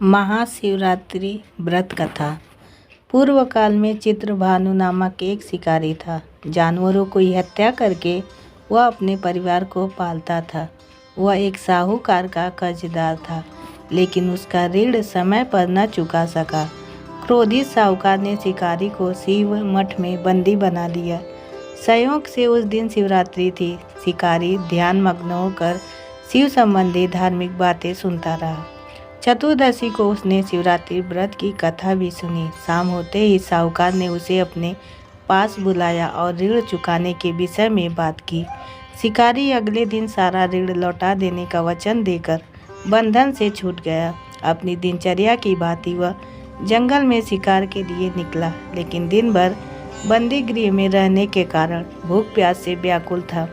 महाशिवरात्रि व्रत कथा। पूर्व काल में चित्रभानु नामक एक शिकारी था। जानवरों की हत्या करके वह अपने परिवार को पालता था। वह एक साहूकार का कर्जदार था, लेकिन उसका ऋण समय पर न चुका सका। क्रोधित साहूकार ने शिकारी को शिव मठ में बंदी बना लिया। संयोग से उस दिन शिवरात्रि थी। शिकारी ध्यान मग्न होकर शिव संबंधी धार्मिक बातें सुनता रहा। चतुर्दशी को उसने शिवरात्रि व्रत की कथा भी सुनी। शाम होते ही साहूकार ने उसे अपने पास बुलाया और ऋण चुकाने के विषय में बात की। शिकारी अगले दिन सारा ऋण लौटा देने का वचन देकर बंधन से छूट गया। अपनी दिनचर्या की भांति वह जंगल में शिकार के लिए निकला, लेकिन दिन भर बंदी गृह में रहने के कारण भूख प्यास से व्याकुल था।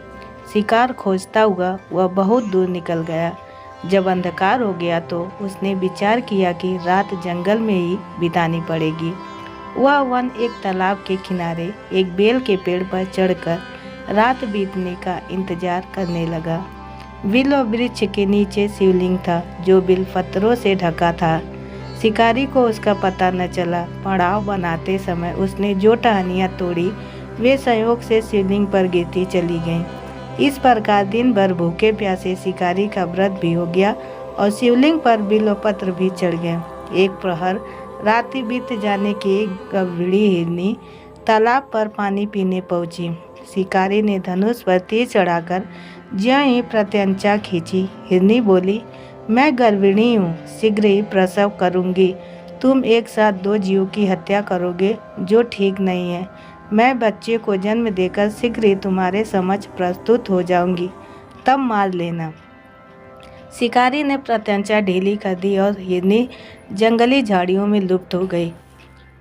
शिकार खोजता हुआ वह बहुत दूर निकल गया। जब अंधकार हो गया तो उसने विचार किया कि रात जंगल में ही बितानी पड़ेगी। वह वन एक तालाब के किनारे एक बेल के पेड़ पर चढ़कर रात बीतने का इंतजार करने लगा। बिल और वृक्ष के नीचे शिवलिंग था, जो बिल पत्थरों से ढका था। शिकारी को उसका पता न चला। पड़ाव बनाते समय उसने जो टहनियाँ तोड़ी वे संयोग से शिवलिंग पर गिरती चली गईं। इस प्रकार दिन भर भूखे प्यासे शिकारी का व्रत भी हो गया और शिवलिंग पर बिल्वपत्र भी चढ़ गए। एक प्रहर रात्रि बीत जाने की एक गंभीरी हिरनी तालाब पर पानी पीने पहुंची। शिकारी ने धनुष पर तीर चढ़ाकर ज्यों ही प्रत्यंचा खींची। हिरनी बोली, मैं गर्भिणी हूँ, शीघ्र ही प्रसव करूँगी। तुम एक साथ दो जीवों की हत्या करोगे, जो ठीक नहीं है। मैं बच्चे को जन्म देकर शीघ्र ही तुम्हारे समक्ष प्रस्तुत हो जाऊंगी, तब मार लेना। शिकारी ने प्रत्यंचा ढीली कर दी और हिरनी जंगली झाड़ियों में लुप्त हो गई।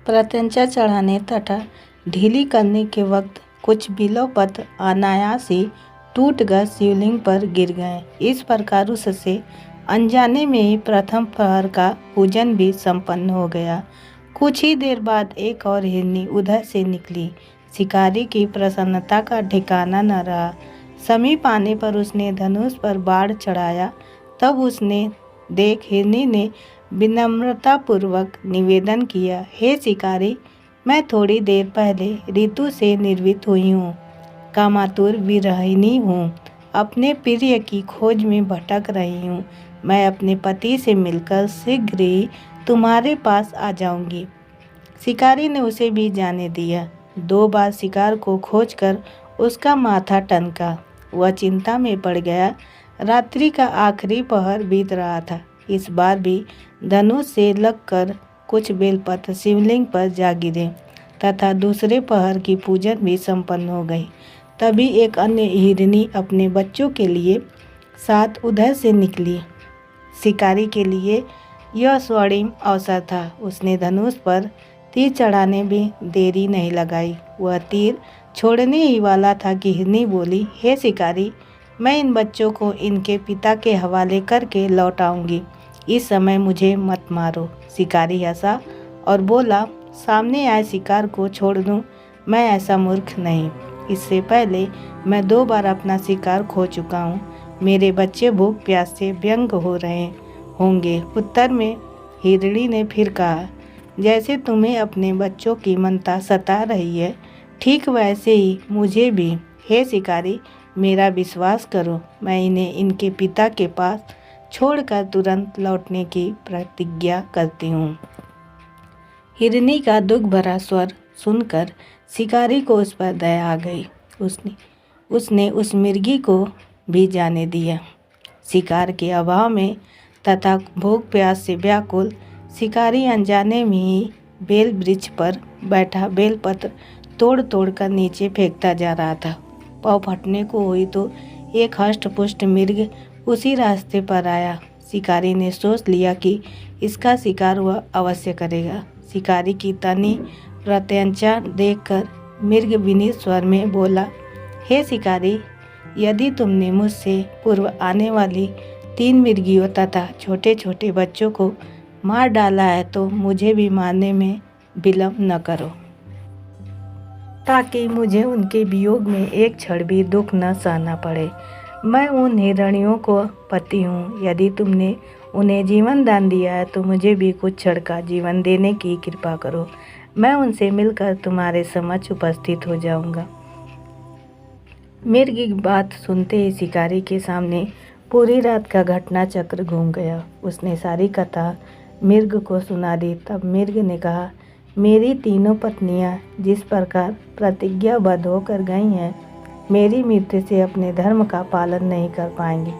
प्रत्यंचा चढ़ाने तथा ढीली करने के वक्त कुछ बिल्वपत्र अनायास ही टूटकर शिवलिंग पर गिर गए। इस प्रकार उससे अनजाने में ही प्रथम प्रहर का पूजन भी संपन्न हो गया। कुछ ही देर बाद एक और हिरनी उधर से निकली। शिकारी की प्रसन्नता का ठिकाना न रहा। समीप आने पर उसने धनुष पर बाढ़ चढ़ाया। तब उसने देख हिरनी ने विनम्रतापूर्वक निवेदन किया, हे शिकारी, मैं थोड़ी देर पहले ऋतु से निर्वित हुई हूँ, कामातुर विरहिणी हूँ, अपने प्रिय की खोज में भटक रही हूँ। मैं अपने पति से मिलकर शीघ्र ही तुम्हारे पास आ जाऊंगी। शिकारी ने उसे भी जाने दिया। 2 बार शिकार को खोजकर उसका माथा टनका। वह चिंता में पड़ गया। रात्रि का आखिरी पहर बीत रहा था। इस बार भी धनुष से लगकर कुछ बेलपत्र शिवलिंग पर जा गिरे तथा दूसरे पहर की पूजन भी संपन्न हो गई। तभी एक अन्य हिरनी अपने बच्चों के लिए साथ उधर से निकली। शिकारी के लिए यह स्वर्णिम अवसर था। उसने धनुष पर तीर चढ़ाने में देरी नहीं लगाई। वह तीर छोड़ने ही वाला था कि हिरनी बोली, हे शिकारी, मैं इन बच्चों को इनके पिता के हवाले करके लौट आऊंगी। इस समय मुझे मत मारो। शिकारी हंसा और बोला, सामने आए शिकार को छोड़ दूं? मैं ऐसा मूर्ख नहीं। इससे पहले मैं 2 बार अपना शिकार खो चुका हूँ। मेरे बच्चे भूख प्यास से व्यंग हो रहे होंगे। उत्तर में हिरणी ने फिर कहा, जैसे तुम्हें अपने बच्चों की ममता सता रही है, ठीक वैसे ही मुझे भी। हे शिकारी, मेरा विश्वास करो, मैं इन्हें इनके पिता के पास छोड़कर तुरंत लौटने की प्रतिज्ञा करती हूँ। हिरनी का दुख भरा स्वर सुनकर शिकारी को उस पर दया आ गई। उसने उस मिर्गी को भी जाने दिया। शिकार के अभाव में तथा भूख प्यास से व्याकुल शिकारी अनजाने में ही बेल वृक्ष पर बैठा बेलपत्र तोड़ तोड़ कर नीचे फेंकता जा रहा था। पाँव फटने को हुई तो एक हष्ट-पुष्ट मिर्ग उसी रास्ते पर आया। शिकारी ने सोच लिया कि इसका शिकार वह अवश्य करेगा। शिकारी की तनी प्रत्यंचा देखकर मिर्ग विनीत स्वर में बोला, हे शिकारी, यदि तुमने मुझसे पूर्व आने वाली 3 मिर्गियों तथा छोटे छोटे बच्चों को मार डाला है तो मुझे भी मारने में विलंब न करो, ताकि मुझे उनके वियोग में एक क्षण भी दुख न सहना पड़े। मैं उन हिरणियों को पति हूँ। यदि तुमने उन्हें जीवन दान दिया है तो मुझे भी कुछ क्षण का जीवन देने की कृपा करो। मैं उनसे मिलकर तुम्हारे समक्ष उपस्थित हो जाऊंगा। मिर्ग की बात सुनते ही शिकारी के सामने पूरी रात का घटना चक्र घूम गया। उसने सारी कथा मिर्ग को सुना दी। तब मिर्ग ने कहा, मेरी तीनों पत्नियां जिस प्रकार प्रतिज्ञाबद्ध होकर गई हैं, मेरी मृत्यु से अपने धर्म का पालन नहीं कर पाएंगी।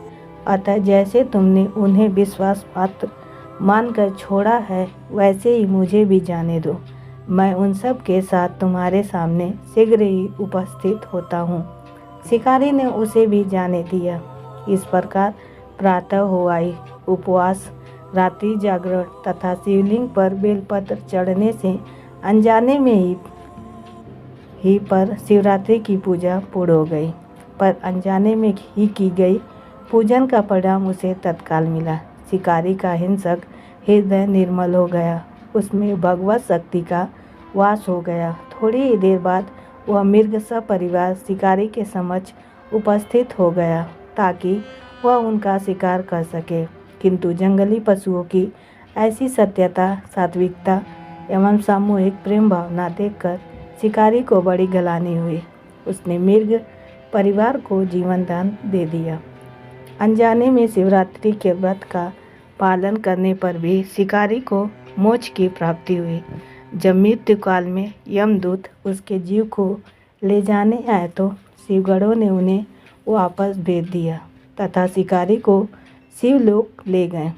अतः जैसे तुमने उन्हें विश्वास पात्र मानकर छोड़ा है, वैसे ही मुझे भी जाने दो। मैं उन सब के साथ तुम्हारे सामने शीघ्र ही उपस्थित होता हूँ। शिकारी ने उसे भी जाने दिया। इस प्रकार प्रातः हो आई। उपवास, रात्रि जागरण तथा शिवलिंग पर बेलपत्र चढ़ने से अनजाने में ही पर शिवरात्रि की पूजा पूर्ण हो गई। पर अनजाने में ही की गई पूजन का परिणाम उसे तत्काल मिला। शिकारी का हिंसक हृदय निर्मल हो गया। उसमें भगवत शक्ति का वास हो गया। थोड़ी ही देर बाद वह मृग सपरिवार शिकारी के समक्ष उपस्थित हो गया ताकि वह उनका शिकार कर सके। किंतु जंगली पशुओं की ऐसी सत्यता, सात्विकता एवं सामूहिक प्रेम भावना देखकर शिकारी को बड़ी गलानी हुई। उसने मृग परिवार को जीवन दान दे दिया। अनजाने में शिवरात्रि के व्रत का पालन करने पर भी शिकारी को मोक्ष की प्राप्ति हुई। जब मृत्यु काल में यमदूत उसके जीव को ले जाने आए तो शिवगणों ने उन्हें वापस भेज दिया तथा शिकारी को शिवलोक ले गए।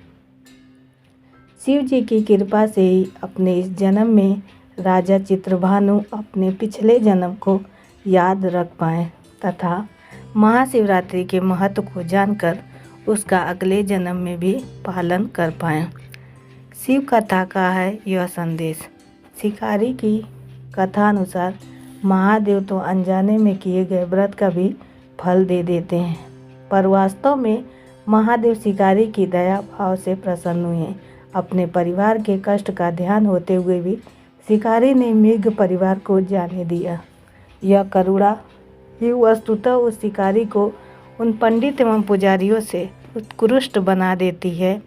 शिव जी की कृपा से ही अपने इस जन्म में राजा चित्रभानु अपने पिछले जन्म को याद रख पाए तथा महाशिवरात्रि के महत्व को जानकर उसका अगले जन्म में भी पालन कर पाए। शिव कथा का है यह संदेश। शिकारी की कथा अनुसार महादेव तो अनजाने में किए गए व्रत का भी फल दे देते हैं, पर वास्तव में महादेव शिकारी की दया भाव से प्रसन्न हुए। अपने परिवार के कष्ट का ध्यान होते हुए भी शिकारी ने मृग परिवार को जाने दिया। यह करुणा ही वस्तुतः उस शिकारी को उन पंडित एवं पुजारियों से उत्कृष्ट बना देती है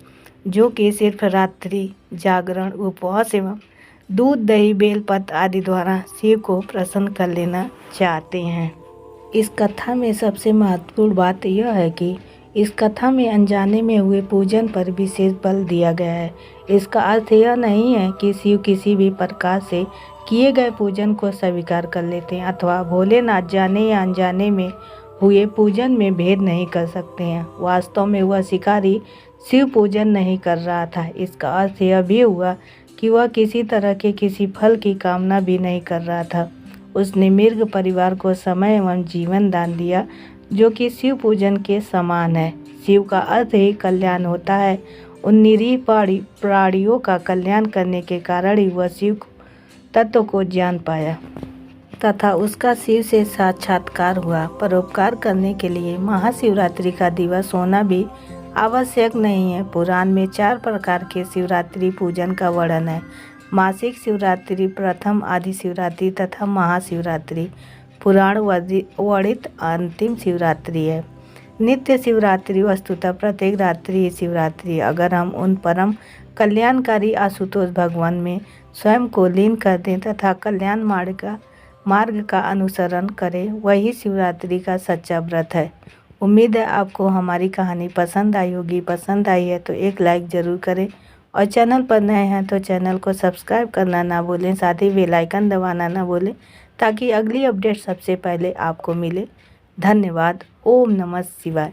जो कि सिर्फ रात्रि जागरण, उपवास एवं दूध, दही, बेलपत्र आदि द्वारा शिव को प्रसन्न कर लेना चाहते हैं। इस कथा में सबसे महत्वपूर्ण बात यह है कि इस कथा में अनजाने में हुए पूजन पर विशेष बल दिया गया है। इसका अर्थ यह नहीं है कि शिव किसी भी प्रकार से किए गए पूजन को स्वीकार कर लेते हैं अथवा भोलेनाथ जाने या अनजाने में हुए पूजन में भेद नहीं कर सकते हैं। वास्तव में वह शिकारी शिव पूजन नहीं कर रहा था। इसका अर्थ यह भी हुआ कि वह किसी तरह के किसी फल की कामना भी नहीं कर रहा था। उसने मृग परिवार को समय एवं जीवन दान दिया जो कि शिव पूजन के समान है। शिव का अर्थ ही कल्याण होता है। उन निरीह प्राणियों का कल्याण करने के कारण ही वह शिव तत्व को जान पाया तथा उसका शिव से साक्षात्कार हुआ। परोपकार करने के लिए महाशिवरात्रि का दिवस होना भी आवश्यक नहीं है। पुराण में 4 प्रकार के शिवरात्रि पूजन का वर्णन है। मासिक शिवरात्रि, प्रथम आदि शिवरात्रि तथा महाशिवरात्रि पुराण वर्णित अंतिम शिवरात्रि है। नित्य शिवरात्रि वस्तुतः प्रत्येक रात्रि ही शिवरात्रि। अगर हम उन परम कल्याणकारी आशुतोष भगवान में स्वयं को लीन कर दें तथा कल्याण मार्ग का अनुसरण करें, वही शिवरात्रि का सच्चा व्रत है। उम्मीद है आपको हमारी कहानी पसंद आई होगी। पसंद आई है तो एक लाइक ज़रूर करें और चैनल पर नए हैं तो चैनल को सब्सक्राइब करना ना भूलें। साथ ही बेल आइकन दबाना ना भूलें ताकि अगली अपडेट सबसे पहले आपको मिले। धन्यवाद। ओम नमः शिवाय।